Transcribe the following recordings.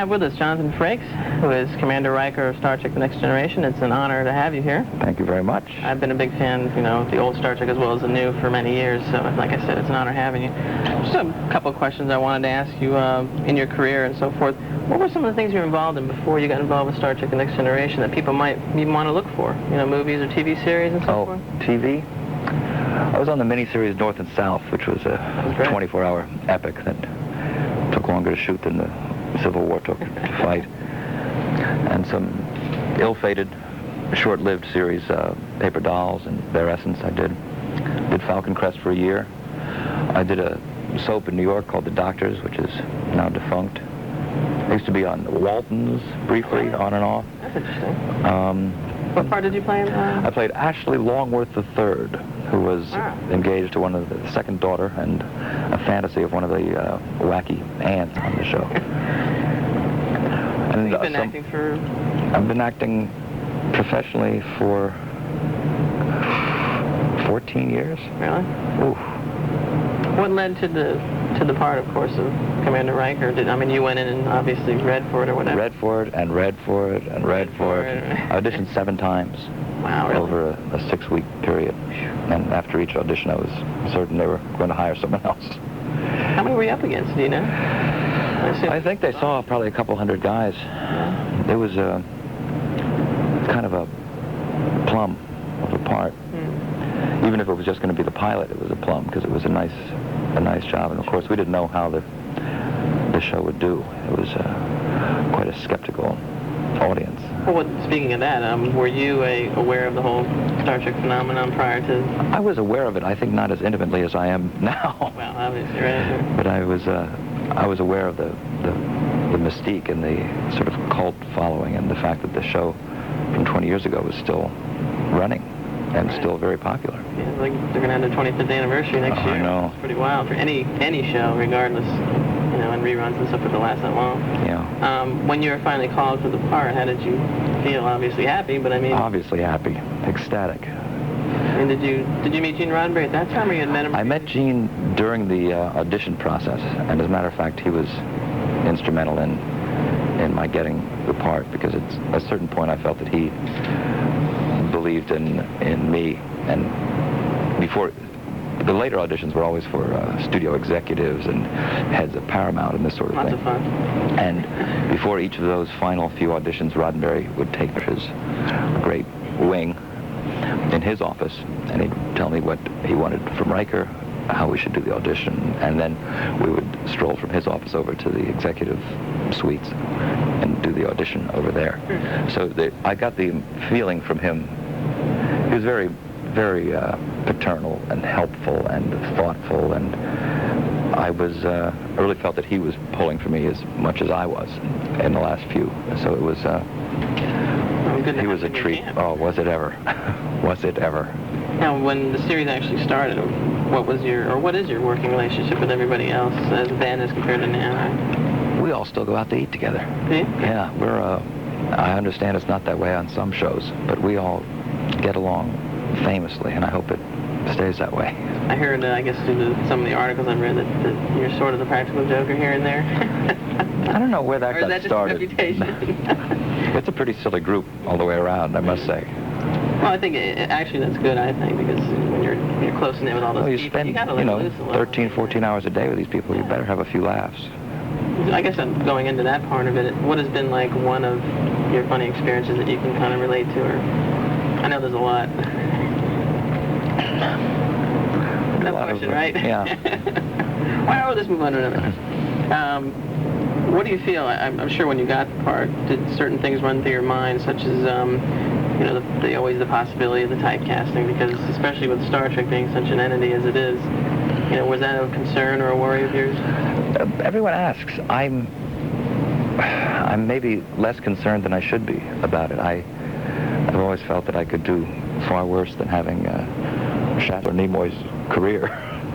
have with us Jonathan Frakes, who is Commander Riker of Star Trek The Next Generation. It's an honor to have you here. Thank you very much. I've been a big fan, of the old Star Trek as well as the new for many years, so like I said, it's an honor having you. Just a couple of questions I wanted to ask you in your career and so forth. What were some of the things you were involved in before you got involved with Star Trek The Next Generation that people might even want to look for? Movies or TV series and so forth? TV? I was on the miniseries North and South, which was a 24-hour epic that took longer to shoot than the Civil War took to fight. And some ill-fated, short-lived series, Paper Dolls and Their Essence I did. Did Falcon Crest for a year. I did a soap in New York called The Doctors, which is now defunct. I used to be on Waltons briefly, on and off. That's interesting. What part did you play in that? I played Ashley Longworth III, who was engaged to one of the second daughter and a fantasy of one of the wacky aunts on the show. And, you've been acting for? I've been acting professionally for 14 years. Really? Oof. What led to the part, of course, of Commander Riker? You went in and obviously read for it or whatever. Read for it and read for it and read for it. I auditioned 7 times. Wow, really? Over a 6-week period. And after each audition, I was certain they were going to hire someone else. How many were you up against, do you know? I think they saw probably a couple hundred guys. Yeah. It was kind of a plum of a part. Even if it was just going to be the pilot, it was a plum because it was a nice job. And of course, we didn't know how the show would do. It was quite a skeptical audience. Well, speaking of that, were you aware of the whole Star Trek phenomenon prior to? I was aware of it. I think not as intimately as I am now. Well, obviously, right. But I was aware of the mystique and the sort of cult following and the fact that the show from 20 years ago was still running and still very popular. Yeah, like they're going to have their 25th anniversary next year. I know. It's pretty wild for any show, regardless, and reruns and stuff that last that long. Yeah. When you were finally called for the part, how did you feel? Obviously happy, but Obviously happy, ecstatic. And did you meet Gene Roddenberry at that time, or you had met him? I met Gene during the audition process, and as a matter of fact, he was instrumental in my getting the part, because at a certain point I felt that he believed in me. And before, the later auditions were always for studio executives and heads of Paramount and this sort of thing. Lots of fun. And before each of those final few auditions, Roddenberry would take his great wing in his office, and he'd tell me what he wanted from Riker, how we should do the audition, and then we would stroll from his office over to the executive suites and do the audition over there. So I got the feeling from him. He was very, very paternal and helpful and thoughtful, and I really felt that he was pulling for me as much as I was in the last few. So it was, he was a treat. Oh, was it ever? Was it ever? Now, when the series actually started, what is your working relationship with everybody else as then as compared to now? We all still go out to eat together. Do you? Yeah, I understand it's not that way on some shows, but we all get along famously, and I hope it stays that way. I heard, I guess, through some of the articles I've read, that you're sort of the practical joker here and there. I don't know where that got started. Or is that just a reputation? It's a pretty silly group all the way around, I must say. Well, I think actually that's good, I think, because when you're close in there with all those people, you gotta spend, let loose a little. 13, 14 hours a day with these people. You better have a few laughs. I guess I'm going into that part of it. What has been like one of your funny experiences that you can kind of relate to? Or I know there's a lot. No question, right? Yeah. Well, let's move on to another. What do you feel? I'm sure when you got the part, did certain things run through your mind, such as always the possibility of the typecasting, because especially with Star Trek being such an entity as it is, was that a concern or a worry of yours? Everyone asks. I'm maybe less concerned than I should be about it. I've always felt that I could do far worse than having Shatner Nimoy's career.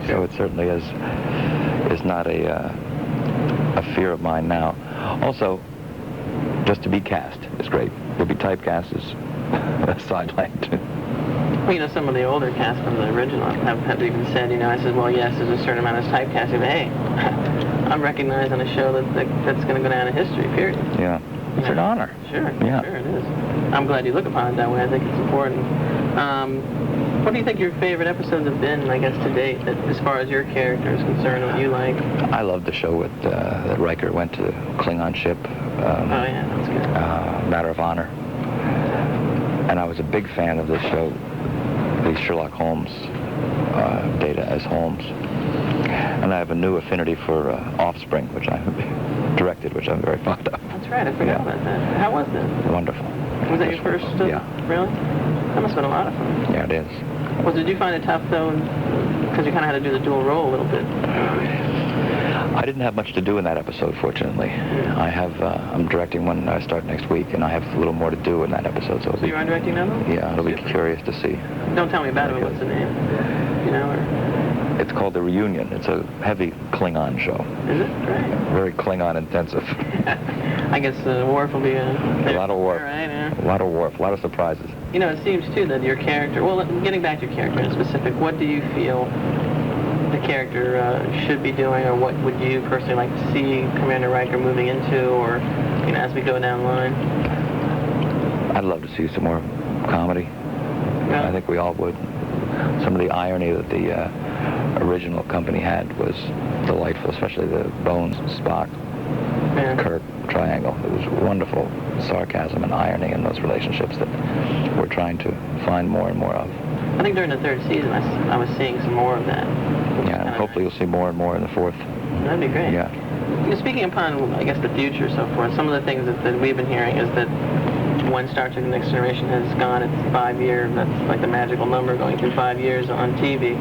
So it certainly is not a fear of mine now. Also, just to be cast is great. To be typecast is sidelined. Well, some of the older cast from the original have even said, I said, well, yes, there's a certain amount of typecasting, but hey, I'm recognized on a show that's going to go down in history, period. Yeah. It's an honor. Sure. Yeah. Sure it is. I'm glad you look upon it that way. I think it's important. What do you think your favorite episodes have been, I guess, to date, that, as far as your character is concerned, what you like? I love the show with that Riker went to Klingon ship. Oh, yeah, that's good. Matter of Honor. And I was a big fan of this show, the Sherlock Holmes, Data as Holmes. And I have a new affinity for Offspring, which I directed, which I'm very fond of. That's right, I forgot about that. How was that? Wonderful. Was that your first? Yeah. Really? That must have been a lot of fun. Yeah, it is. Well, did you find it tough, though, because you kind of had to do the dual role a little bit? I didn't have much to do in that episode, fortunately. I'm directing one I start next week, and I have a little more to do in that episode. So you are directing now? Yeah, it'll be curious to see. Don't tell me about it, but what's the name? You know, or... It's called The Reunion. It's a heavy Klingon show. Is it? Great. Very Klingon intensive. I guess Worf will be a lot of Worf. Right, yeah. A lot of Worf. A lot of surprises. You know, it seems, too, that your character... Well, getting back to your character in specific, what do you feel the character should be doing, or what would you personally like to see Commander Riker moving into, or, you know, as we go down the line? I'd love to see some more comedy. Yeah. I think we all would. Some of the irony that the original company had was delightful, especially the Bones, Spock, Kirk triangle. It was wonderful sarcasm and irony in those relationships that we're trying to find more and more of. I think during the third season I was seeing some more of that. Yeah, and hopefully you'll see more and more in the fourth. That'd be great. Yeah. You know, speaking upon, I guess, the future and so forth, some of the things that we've been hearing is that when Star Trek The Next Generation has gone, it's 5 years, that's like the magical number, going through 5 years on TV.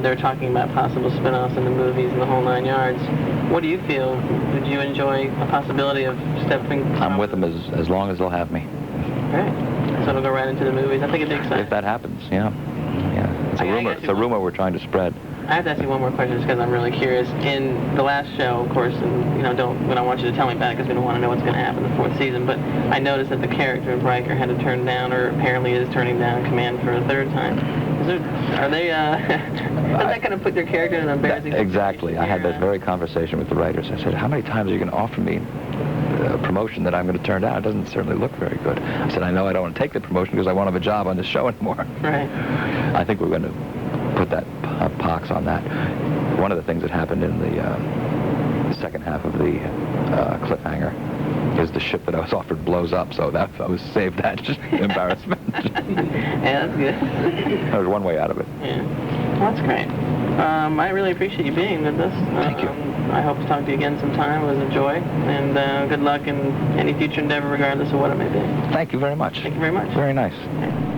They're talking about possible spin-offs in the movies and the whole 9 yards. What do you feel? Would you enjoy a possibility of stepping... I'm with them as long as they'll have me. Great. So it'll go right into the movies. I think it'd be exciting. If that happens, yeah. Yeah. It's a rumor. It's a rumor we're trying to spread. I have to ask you one more question just because I'm really curious. In the last show, of course, and, you know, we don't want you to tell me about it because we don't want to know what's going to happen in the fourth season, but I noticed that the character of Riker had to turn down, or apparently is turning down, command for a third time. Does that kind of put their character in an embarrassing situation? Exactly. I had that very conversation with the writers. I said, how many times are you going to offer me a promotion that I'm going to turn down? It doesn't certainly look very good. I said, I know I don't want to take the promotion because I won't have a job on this show anymore. Right. I think we're going to put that pox on that. One of the things that happened in the second half of the cliffhanger is the ship that I was offered blows up, so that I was saved that embarrassment. Yeah, that's good. That was one way out of it. Yeah. Well, that's great. I really appreciate you being with us. Thank you. I hope to talk to you again sometime. It was a joy. And good luck in any future endeavor, regardless of what it may be. Thank you very much. Thank you very much. Very nice. Okay.